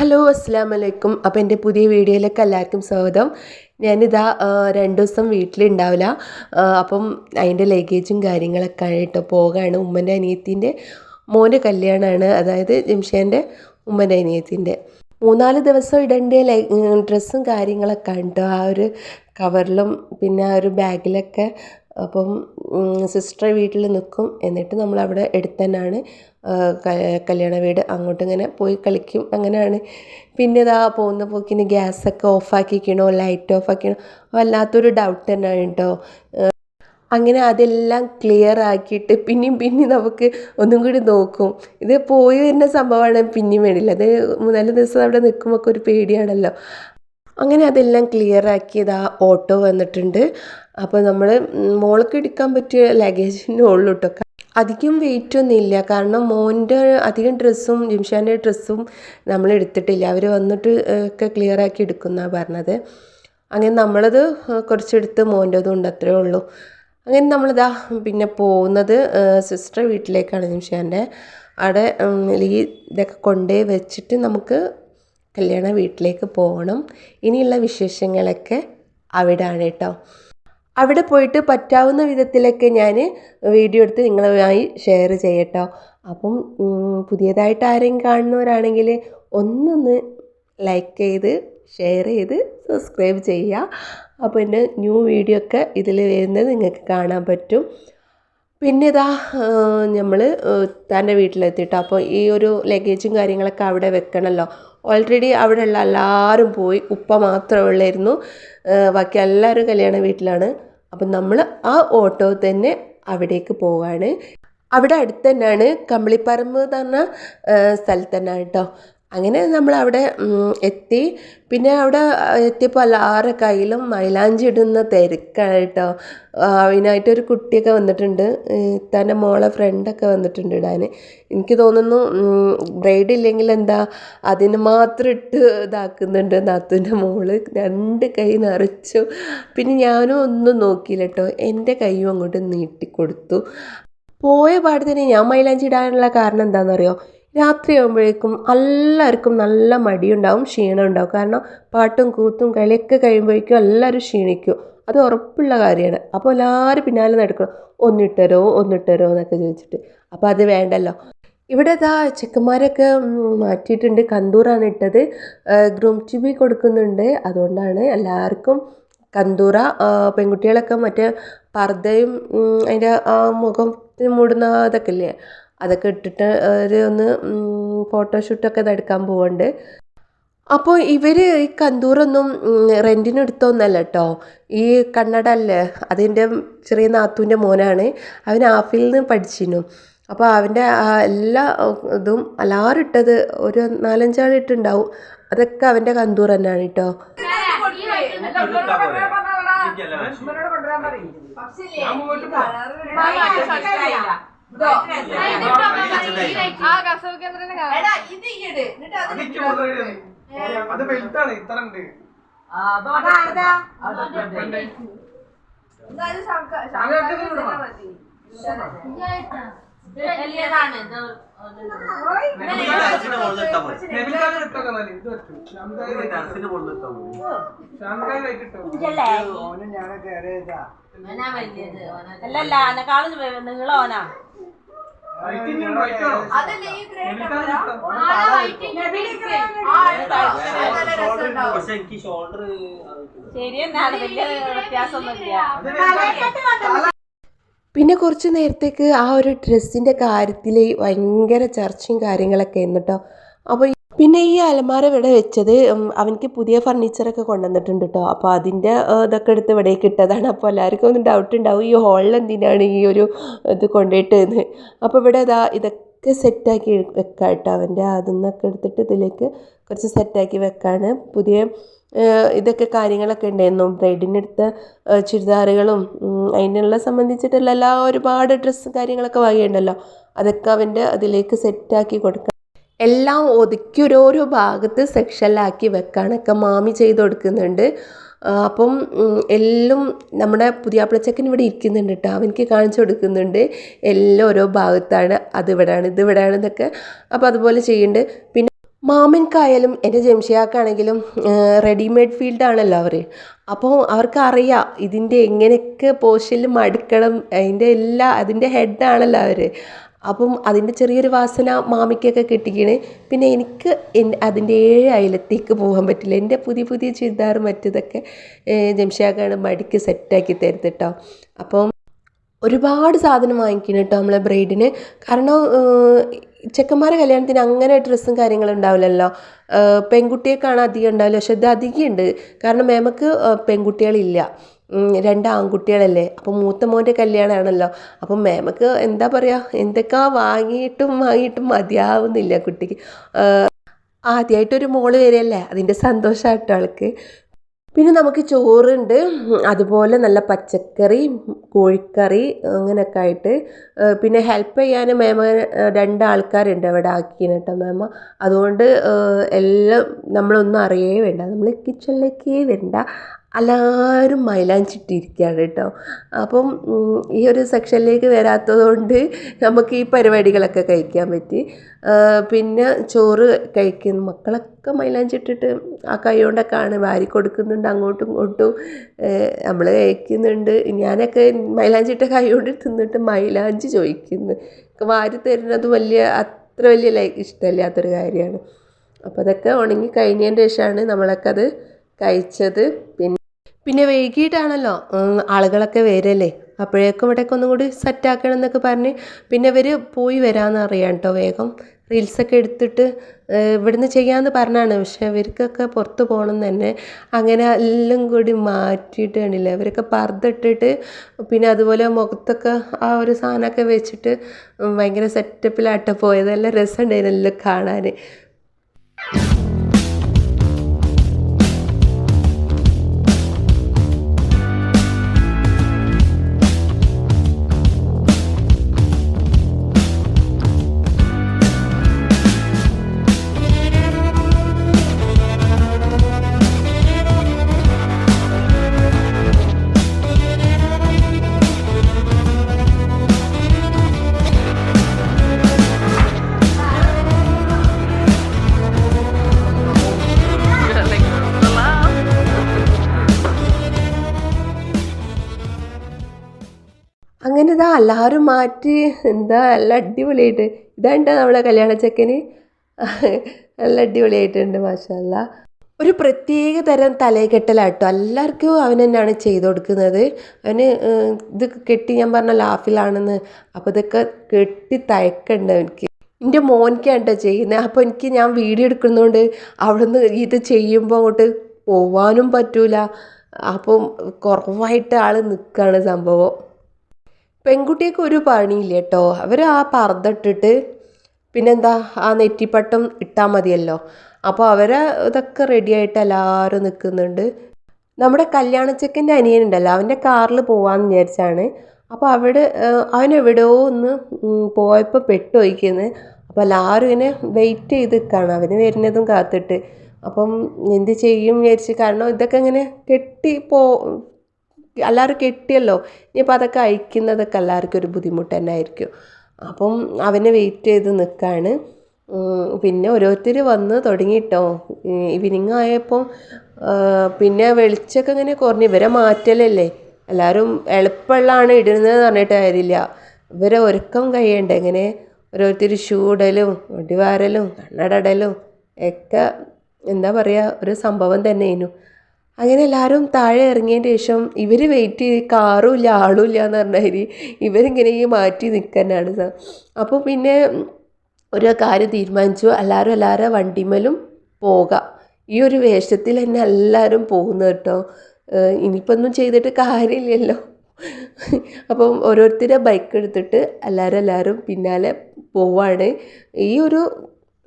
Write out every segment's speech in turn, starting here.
Hello അസ്സലാമു അലൈക്കും. അപ്പോൾ എൻ്റെ പുതിയ വീഡിയോയിലേക്ക് എല്ലാവർക്കും സ്വാഗതം. ഞാനിതാ 2 ദിവസം വീട്ടിലുണ്ടാവില്ല. അപ്പം അതിൻ്റെ ലഗേജും കാര്യങ്ങളൊക്കെ ആയിട്ട് പോകാണ്. ഉമ്മൻ്റെ അനിയത്തിൻ്റെ മോൻ്റെ കല്യാണമാണ്, അതായത് ജിംഷേൻ്റെ ഉമ്മൻ്റെ അനിയത്തിൻ്റെ. 3-4 ദിവസം ഇടേണ്ട ഡ്രസ്സും കാര്യങ്ങളൊക്കെ ഉണ്ട് ആ ഒരു കവറിലും പിന്നെ ആ ഒരു ബാഗിലൊക്കെ. അപ്പം സിസ്റ്റർ വീട്ടിൽ നിൽക്കും, എന്നിട്ട് നമ്മളവിടെ അടുത്ത് തന്നെയാണ് കല്യാണ വീട്. അങ്ങോട്ട് ഇങ്ങനെ പോയി കളിക്കും, അങ്ങനെയാണ്. പിന്നെ ഇതാ പോകുന്ന പോക്കിന് ഗ്യാസൊക്കെ ഓഫാക്കിക്കണോ ലൈറ്റ് ഓഫാക്കണോ വല്ലാത്തൊരു ഡൗട്ട് തന്നെയാണ് കേട്ടോ. അങ്ങനെ അതെല്ലാം ക്ലിയർ ആക്കിയിട്ട് പിന്നെയും നമുക്ക് ഒന്നും കൂടി നോക്കും. ഇത് പോയി വരുന്ന സംഭവമാണ്, പിന്നെയും വേണ്ടില്ല. അത് 3-4 ദിവസം അവിടെ നിൽക്കുമ്പോൾ ഒരു പേടിയാണല്ലോ. അങ്ങനെ അതെല്ലാം ക്ലിയർ ആക്കിയത് ആ ഓട്ടോ വന്നിട്ടുണ്ട്. അപ്പോൾ നമ്മൾ മോൾക്ക് എടുക്കാൻ പറ്റിയ ലഗേജിൻ്റെ ഉള്ളു കേട്ടോ. അധികം വെയിറ്റൊന്നും ഇല്ല, കാരണം മോൻ്റെ അധികം ഡ്രസ്സും ജിംഷാൻ്റെ ഡ്രസ്സും നമ്മൾ എടുത്തിട്ടില്ല. അവർ വന്നിട്ട് ഒക്കെ ക്ലിയർ ആക്കി എടുക്കുന്നതാണ് പറഞ്ഞത്. അങ്ങനെ നമ്മളത് കുറച്ചെടുത്ത് മോൻ്റെതും ഉണ്ട്, അത്രേ ഉള്ളൂ. അങ്ങനെ നമ്മളിതാ പിന്നെ പോകുന്നത് സിസ്റ്റർ വീട്ടിലേക്കാണ് ജിംഷാൻ്റെ. അവിടെ ഇതൊക്കെ കൊണ്ടുപോയി വെച്ചിട്ട് നമുക്ക് കല്യാണ വീട്ടിലേക്ക് പോകണം. ഇനിയുള്ള വിശേഷങ്ങളൊക്കെ അവിടെയാണ് കേട്ടോ. അവിടെ പോയിട്ട് പറ്റാവുന്ന വിധത്തിലൊക്കെ ഞാൻ വീഡിയോ എടുത്ത് നിങ്ങളുമായി ഷെയർ ചെയ്യട്ടോ. അപ്പം പുതിയതായിട്ട് ആരെങ്കിലും കാണുന്നവരാണെങ്കിൽ ഒന്നൊന്ന് ലൈക്ക് ചെയ്ത് ഷെയർ ചെയ്ത് സബ്സ്ക്രൈബ് ചെയ്യുക. അപ്പോൾ എൻ്റെ ന്യൂ വീഡിയോ ഒക്കെ ഇതിൽ വരുന്നത് നിങ്ങൾക്ക് കാണാൻ പറ്റും. പിന്നെ ഇതാ നമ്മൾ തൻ്റെ വീട്ടിലെത്തിയിട്ടോ. അപ്പോൾ ഈ ഒരു ലഗേജും കാര്യങ്ങളൊക്കെ അവിടെ വെക്കണമല്ലോ. ഓൾറെഡി അവിടെയുള്ള എല്ലാവരും പോയി, ഉപ്പ മാത്രമേ ഉള്ളായിരുന്നു, ബാക്കി എല്ലാവരും കല്യാണ വീട്ടിലാണ്. അപ്പം നമ്മൾ ആ ഓട്ടോ തന്നെ അവിടേക്ക് പോവാണ്. അവിടെ അടുത്ത് തന്നെയാണ്, കമ്പിളിപ്പറമ്പ് എന്ന് പറഞ്ഞ സ്ഥലത്ത് തന്നെയാണ് കേട്ടോ. അങ്ങനെ നമ്മളവിടെ എത്തി. പിന്നെ അവിടെ എത്തിയപ്പോൾ എല്ലാവരുടെ കയ്യിലും മൈലാഞ്ചി ഇടുന്ന തിരക്കാണ് കേട്ടോ. അതിനായിട്ടൊരു കുട്ടിയൊക്കെ വന്നിട്ടുണ്ട്, തൻ്റെ മോളെ ഫ്രണ്ടൊക്കെ വന്നിട്ടുണ്ട് ഇടാൻ. എനിക്ക് തോന്നുന്നു ബ്രൈഡ് ഇല്ലെങ്കിൽ എന്താ അതിന് മാത്രം ഇട്ട് ഇതാക്കുന്നുണ്ട് നാത്തൂൻ്റെ മോള്. 2 കൈ നിറച്ചു. പിന്നെ ഞാനും ഒന്നും നോക്കിയില്ല കേട്ടോ, എൻ്റെ കൈയും അങ്ങോട്ട് നീട്ടിക്കൊടുത്തു. പോയ പാട് തന്നെ ഞാൻ മൈലാഞ്ചി ഇടാനുള്ള കാരണം എന്താണെന്നറിയോ? രാത്രിയാകുമ്പോഴേക്കും എല്ലാവർക്കും നല്ല മടിയുണ്ടാവും, ക്ഷീണം ഉണ്ടാവും. കാരണം പാട്ടും കൂത്തും കളിയൊക്കെ കഴിയുമ്പോഴേക്കും എല്ലാവരും ക്ഷീണിക്കും, അത് ഉറപ്പുള്ള കാര്യമാണ്. അപ്പോൾ എല്ലാവരും പിന്നാലെ നടക്കണം, ഒന്നിട്ടരോ എന്നൊക്കെ ചോദിച്ചിട്ട്. അപ്പോൾ അത് വേണ്ടല്ലോ. ഇവിടെ ഇതാ ചെക്കന്മാരൊക്കെ മാറ്റിയിട്ടുണ്ട്, കന്തൂറാണ് ഇട്ടത്. ഗ്രൂം ടു ബി കൊടുക്കുന്നുണ്ട്, അതുകൊണ്ടാണ് എല്ലാവർക്കും കന്തൂറ. പെൺകുട്ടികളൊക്കെ മറ്റേ പർദ്ദയും അതിൻ്റെ ആ മുഖത്തിന് മൂടുന്ന അതൊക്കെ ഇല്ലേ, അതൊക്കെ ഇട്ടിട്ട് ഒന്ന് ഫോട്ടോഷൂട്ടൊക്കെ എടുക്കാൻ പോകുന്നുണ്ട്. അപ്പോൾ ഇവർ ഈ കന്തൂറൊന്നും റെൻറ്റിന് എടുത്തൊന്നല്ല കേട്ടോ. ഈ കന്നഡ അല്ലേ, അതിൻ്റെ ചെറിയ നാത്തൂൻ്റെ മോനാണ്, അവൻ ആഫിൽ നിന്ന് പഠിച്ചിരുന്നു. അപ്പോൾ അവൻ്റെ എല്ലാ ഇതും എല്ലാവരും ഇട്ടത് ഒരു 4-5 ആൾ ഇട്ടുണ്ടാവും, അതൊക്കെ അവൻ്റെ കന്തൂർ തന്നെയാണ് കേട്ടോ. അത് വെൽത്താണ്, ഇത്ര ഉണ്ട്. അല്ലല്ല അനക്കാളും നിങ്ങളോനാ. ശരിയെന്നാണ്, വലിയ വ്യത്യാസമൊന്നുമില്ല. പിന്നെ കുറച്ച് നേരത്തേക്ക് ആ ഒരു ഡ്രസ്സിൻ്റെ കാര്യത്തിൽ ഭയങ്കര ചർച്ചയും കാര്യങ്ങളൊക്കെ ആയിരുന്നു കേട്ടോ. അപ്പോൾ പിന്നെ ഈ അലമാര ഇവിടെ വെച്ചത് അവനക്ക് പുതിയ ഫർണിച്ചറൊക്കെ കൊണ്ടുവന്നിട്ടുണ്ട് കേട്ടോ. അപ്പോൾ അതിൻ്റെ ഇതൊക്കെ എടുത്ത് ഇവിടേക്ക് ഇട്ടതാണ്. അപ്പോൾ എല്ലാവർക്കും ഒന്ന് ഡൗട്ട് ഉണ്ടാവും, ഈ ഹോളിൽ എന്തിനാണ് ഈ ഒരു ഇത് കൊണ്ടുപോയിട്ടെന്ന്. അപ്പോൾ ഇവിടെ ഇതൊക്കെ സെറ്റാക്കി വെക്കാം കേട്ടോ. അവൻ്റെ അതിന്നൊക്കെ എടുത്തിട്ട് ഇതിലേക്ക് കുറച്ച് സെറ്റാക്കി വെക്കാണ്. പുതിയ ഇതൊക്കെ കാര്യങ്ങളൊക്കെ ഉണ്ടായിരുന്നു, ബ്രൈഡിനെടുത്ത ചുരിദാറുകളും അതിനുള്ള സംബന്ധിച്ചിട്ടുള്ള എല്ലാ ഒരുപാട് ഡ്രസ്സ് കാര്യങ്ങളൊക്കെ വാങ്ങിയിട്ടുണ്ടല്ലോ, അതൊക്കെ അവൻ്റെ അതിലേക്ക് സെറ്റാക്കി കൊടുക്കാം. എല്ലാം ഒതുക്കി ഓരോരോ ഭാഗത്ത് സെക്ഷനിലാക്കി വെക്കാനൊക്കെ മാമി ചെയ്ത് കൊടുക്കുന്നുണ്ട്. അപ്പം എല്ലാം നമ്മുടെ പുതിയാപ്പിളച്ചക്കൻ ഇവിടെ ഇരിക്കുന്നുണ്ട് കേട്ടോ, അവനക്ക് കാണിച്ചു കൊടുക്കുന്നുണ്ട്. എല്ലാം ഓരോ ഭാഗത്താണ്, അതിവിടെയാണ് ഇതിവിടെയാണ് എന്നൊക്കെ. അപ്പോൾ അതുപോലെ ചെയ്യുന്നുണ്ട്. പിന്നെ മാമൻക്കായാലും എൻ്റെ ജംഷിയാക്കാണെങ്കിലും റെഡിമെയ്ഡ് ഫീൽഡാണല്ലോ അവർ. അപ്പോൾ അവർക്കറിയാം ഇതിൻ്റെ എങ്ങനെയൊക്കെ പോഷനിൽ മടുക്കണം, അതിൻ്റെ ഹെഡാണല്ലോ അവർ. അപ്പം അതിൻ്റെ ചെറിയൊരു വാസന മാമിക്കൊക്കെ കിട്ടിക്കണേ. പിന്നെ എനിക്ക് അതിൻ്റെ അയലത്തേക്ക് പോകാൻ പറ്റില്ല. എൻ്റെ പുതിയ പുതിയ ചുരിദാർ മറ്റതൊക്കെ ജംഷിയാക്കാണ് മടിക്ക് സെറ്റാക്കി തരുന്നത് കേട്ടോ. അപ്പം ഒരുപാട് സാധനം വാങ്ങിക്കണം കേട്ടോ നമ്മളെ ബ്രൈഡിന്. കാരണം ചെക്കന്മാരെ കല്യാണത്തിന് അങ്ങനെ ഡ്രസ്സും കാര്യങ്ങളും ഉണ്ടാവില്ലല്ലോ. പെൺകുട്ടിയേക്കാണ് അധികം ഉണ്ടാവില്ല. പക്ഷെ ഇത് അധികം ഉണ്ട്. കാരണം മേമക്ക് പെൺകുട്ടികളില്ല, 2 ആൺകുട്ടികളല്ലേ. അപ്പം മൂത്ത മോൻ്റെ കല്യാണമാണല്ലോ. അപ്പം മേമക്ക് എന്താ പറയുക, എന്തൊക്കെ വാങ്ങിയിട്ടും മതിയാവുന്നില്ല കുട്ടിക്ക്. ആദ്യമായിട്ടൊരു മോള് വരികയല്ലേ, അതിൻ്റെ സന്തോഷമായിട്ടോ ആൾക്ക്. പിന്നെ നമുക്ക് ചോറുണ്ട്, അതുപോലെ നല്ല പച്ചക്കറി, കോഴിക്കറി അങ്ങനെയൊക്കെ ആയിട്ട്. പിന്നെ ഹെൽപ്പ് ചെയ്യാൻ മേമ 2 ആൾക്കാരുണ്ട് അവിടെ ആക്കിയാണ് കേട്ടോ മേമ. അതുകൊണ്ട് എല്ലാം നമ്മളൊന്നും അറിയേ വേണ്ട, നമ്മൾ കിച്ചണിലേക്കേ വരണ്ട. എല്ലാവരും മൈലാഞ്ചിട്ടിരിക്കുകയാണ് കേട്ടോ. അപ്പം ഈ ഒരു സെക്ഷനിലേക്ക് വരാത്തത് കൊണ്ട് നമുക്ക് ഈ പരിപാടികളൊക്കെ കഴിക്കാൻ പറ്റി. പിന്നെ ചോറ് കഴിക്കുന്നു, മക്കളൊക്കെ മൈലാഞ്ചിട്ടിട്ട് ആ കൈ കൊണ്ടൊക്കെയാണ് വാരി കൊടുക്കുന്നുണ്ട് അങ്ങോട്ടും ഇങ്ങോട്ടും. നമ്മൾ കഴിക്കുന്നുണ്ട്. ഞാനൊക്കെ മൈലാഞ്ചിട്ട കൈ കൊണ്ട് തിന്നിട്ട് മൈലാഞ്ചി ചോദിക്കുന്നു. വാരി തരുന്നത് അത്ര വലിയ ഇഷ്ടമില്ലാത്തൊരു കാര്യമാണ്. അപ്പോൾ അതൊക്കെ ഉണങ്ങി കഴിഞ്ഞതിൻ്റെ ശേഷമാണ് നമ്മളൊക്കെ അത് കഴിച്ചത്. പിന്നെ വൈകിട്ടാണല്ലോ ആളുകളൊക്കെ വരല്ലേ, അപ്പോഴേക്കും ഇവിടേക്ക് ഒന്നും കൂടി സെറ്റാക്കണം എന്നൊക്കെ പറഞ്ഞ് പിന്നെ ഇവർ പോയി വരാമെന്ന് അറിയാം കേട്ടോ. വേഗം റീൽസൊക്കെ എടുത്തിട്ട് ഇവിടുന്ന് ചെയ്യാമെന്ന് പറഞ്ഞാണ്. പക്ഷെ ഇവർക്കൊക്കെ പുറത്ത് പോകണം തന്നെ. അങ്ങനെ എല്ലാം കൂടി മാറ്റിയിട്ട് കണ്ടില്ല, ഇവരൊക്കെ പർദ്ദ പിന്നെ അതുപോലെ മുഖത്തൊക്കെ ആ ഒരു സാധനമൊക്കെ വെച്ചിട്ട് ഭയങ്കര സെറ്റപ്പിലാട്ടോ പോയത്. നല്ല രസമുണ്ടായിരുന്നല്ലോ കാണാൻ. അങ്ങനെ ഇതാ എല്ലാവരും മാറ്റി, എന്താ നല്ല അടിപൊളിയായിട്ട്. ഇതാണ്ടാ നമ്മളെ കല്യാണ ചെക്കന്, നല്ല അടിപൊളിയായിട്ടുണ്ട് മാഷാല്ലാ. ഒരു പ്രത്യേക തരം തലകെട്ടലാട്ടോ. എല്ലാവർക്കും അവൻ തന്നെയാണ് ചെയ്ത് കൊടുക്കുന്നത്. അവന് ഇത് കെട്ടി, ഞാൻ പറഞ്ഞ ലാഫിലാണെന്ന്, അപ്പോൾ ഇതൊക്കെ കെട്ടി തയക്കണ്ട് എനിക്ക്. എൻ്റെ മോനിക്കാണ് കേട്ടോ ചെയ്യുന്നത്. അപ്പോൾ ഞാൻ വീഡിയോ എടുക്കുന്നതുകൊണ്ട് അവിടുന്ന് ഇത് ചെയ്യുമ്പോൾ അങ്ങോട്ട് പോവാനും പറ്റൂല. അപ്പം കുറവായിട്ട് ആൾ നിൽക്കുകയാണ് സംഭവം. പെൺകുട്ടിയൊക്കെ ഒരു പണിയില്ല കേട്ടോ. അവർ ആ പർദ്ദ ഇട്ടിട്ട് പിന്നെന്താ ആ നെറ്റിപ്പട്ടം ഇട്ടാൽ മതിയല്ലോ. അപ്പോൾ ഇതൊക്കെ റെഡിയായിട്ട് എല്ലാവരും നിൽക്കുന്നുണ്ട്. നമ്മുടെ കല്യാണച്ചക്കൻ്റെ അനിയനുണ്ടല്ലോ, അവൻ്റെ കാറിൽ പോകാമെന്ന് വിചാരിച്ചാണ്. അപ്പോൾ അവനെവിടെയോ ഒന്ന് പോയപ്പോൾ പെട്ടുപോയിക്കുന്നത്. അപ്പോൾ എല്ലാവരും ഇങ്ങനെ വെയിറ്റ് ചെയ്ത് നിൽക്കുകയാണ് അവന് വരുന്നതും കാത്തിട്ട്. അപ്പം എന്ത് ചെയ്യും വിചാരിച്ച്, കാരണം ഇതൊക്കെ ഇങ്ങനെ എല്ലാവരും കെട്ടിയല്ലോ, ഇനിയിപ്പോൾ അതൊക്കെ അയക്കുന്നതൊക്കെ എല്ലാവർക്കും ഒരു ബുദ്ധിമുട്ട് തന്നെ ആയിരിക്കും. അപ്പം അവനെ വെയിറ്റ് ചെയ്ത് നിൽക്കുകയാണ്. പിന്നെ ഓരോരുത്തർ വന്ന് തുടങ്ങിയിട്ടോ. ഈവനിങ് ആയപ്പോൾ പിന്നെ വെളിച്ചമൊക്കെ ഇങ്ങനെ കുറഞ്ഞ്, ഇവരെ മാറ്റലല്ലേ, എല്ലാവരും എളുപ്പമുള്ളതാണ് ഇടുന്നതെന്ന് പറഞ്ഞിട്ട് കാര്യമില്ല, ഇവരെ ഒരുക്കം കഴിയണ്ടേ. ഇങ്ങനെ ഓരോരുത്തർ ഷൂ ഇടലും ഒടിവാരലും കണ്ണടടലും ഒക്കെ എന്താ പറയുക, ഒരു സംഭവം തന്നെയായിരുന്നു. അങ്ങനെ എല്ലാവരും താഴെ ഇറങ്ങിയതിന് ശേഷം ഇവർ വെയിറ്റ് ചെയ്ത്, കാറും ഇല്ല ആളും ഇല്ല എന്ന് പറഞ്ഞാൽ ഇവരിങ്ങനെ മാറ്റി നിൽക്കാനാണ്. അപ്പോൾ പിന്നെ ഒരു കാര്യം തീരുമാനിച്ചു, എല്ലാവരും വണ്ടിമേലും പോകാം. ഈ ഒരു വേഷത്തിൽ തന്നെ എല്ലാവരും പോകുന്നു കേട്ടോ. ഇനിയിപ്പോൾ ഒന്നും ചെയ്തിട്ട് കാര്യമില്ലല്ലോ. അപ്പം ഓരോരുത്തരെ ബൈക്ക് എടുത്തിട്ട് എല്ലാവരും പിന്നാലെ പോവാണ്. ഈ ഒരു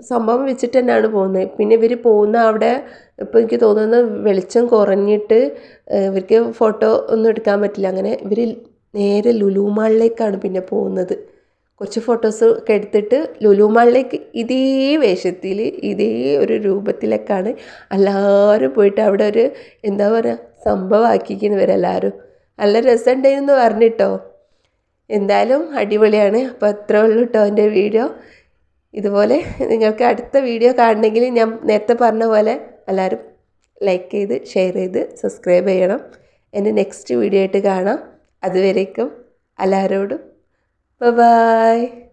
സംഭവം വെച്ചിട്ട് തന്നെയാണ് പോകുന്നത്. പിന്നെ ഇവർ പോകുന്ന അവിടെ ഇപ്പോൾ എനിക്ക് തോന്നുന്നത് വെളിച്ചം കുറഞ്ഞിട്ട് ഇവർക്ക് ഫോട്ടോ ഒന്നും എടുക്കാൻ പറ്റില്ല. അങ്ങനെ ഇവർ നേരെ ലുലു മാളിലേക്കാണ് പിന്നെ പോകുന്നത്. കുറച്ച് ഫോട്ടോസ് ഒക്കെ എടുത്തിട്ട് ലുലു മാളിലേക്ക് ഇതേ വേഷത്തിൽ ഇതേ ഒരു രൂപത്തിലേക്കാണ് എല്ലാവരും പോയിട്ട് അവിടെ ഒരു എന്താ പറയുക സംഭവമാക്കിക്കുന്നു ഇവരെല്ലാവരും. നല്ല രസമുണ്ടായിരുന്നു പറഞ്ഞിട്ടോ. എന്തായാലും അടിപൊളിയാണ്. അപ്പോൾ അത്രേ ഉള്ളൂ കേട്ടോ എൻ്റെ വീഡിയോ. ഇതുപോലെ നിങ്ങൾക്ക് അടുത്ത വീഡിയോ കാണണമെങ്കിൽ ഞാൻ നേരത്തെ പറഞ്ഞ പോലെ എല്ലാവരും ലൈക്ക് ചെയ്ത് ഷെയർ ചെയ്ത് സബ്സ്ക്രൈബ് ചെയ്യണം. എൻ്റെ നെക്സ്റ്റ് വീഡിയോ ആയിട്ട് കാണാം. അതുവരേക്കും എല്ലാവരോടും ബൈ.